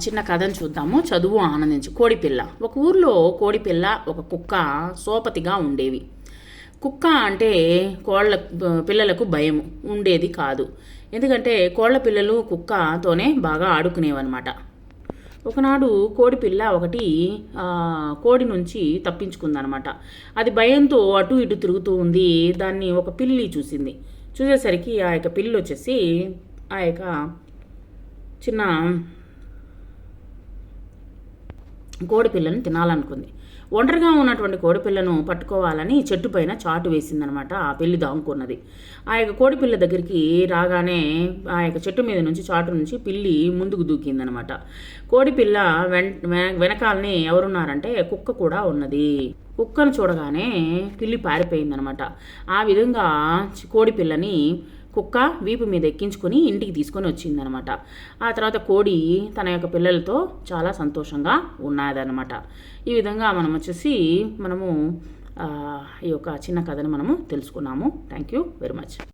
చిన్న కథను చూద్దాము. చదువు ఆనందించి. కోడిపిల్ల. ఒక ఊర్లో కోడిపిల్ల, ఒక కుక్క సోపతిగా ఉండేవి. కుక్క అంటే కోళ్ళ పిల్లలకు భయం ఉండేది కాదు. ఎందుకంటే కోళ్ళ పిల్లలు కుక్కతోనే బాగా ఆడుకునేవన్నమాట. ఒకనాడు కోడిపిల్ల ఒకటి కోడి నుంచి తప్పించుకుందనమాట. అది భయంతో అటు ఇటు తిరుగుతూ ఉంది. దాన్ని ఒక పిల్లి చూసింది. చూసేసరికి ఆ యొక్క పిల్లి వచ్చేసి ఆ యొక్క చిన్న కోడిపిల్లను తినాలనుకుంది. ఒంటరిగా ఉన్నటువంటి కోడిపిల్లను పట్టుకోవాలని చెట్టు పైన చాటు వేసిందనమాట. ఆ పిల్లి దాంకున్నది. ఆ యొక్క కోడిపిల్ల దగ్గరికి రాగానే ఆ యొక్క చెట్టు మీద నుంచి, చాటు నుంచి పిల్లి ముందుకు దూకిందనమాట. కోడిపిల్ల వెనకాలని ఎవరున్నారంటే కుక్క కూడా ఉన్నది. కుక్కను చూడగానే పిల్లి పారిపోయిందనమాట. ఆ విధంగా కోడిపిల్లని కుక్క వీపు మీద ఎక్కించుకొని ఇంటికి తీసుకొని వచ్చిందనమాట. ఆ తర్వాత కోడి తన యొక్క పిల్లలతో చాలా సంతోషంగా ఉన్నదనమాట. ఈ విధంగా మనము ఈ యొక్క చిన్న కథను మనము తెలుసుకున్నాము. Thank you very much.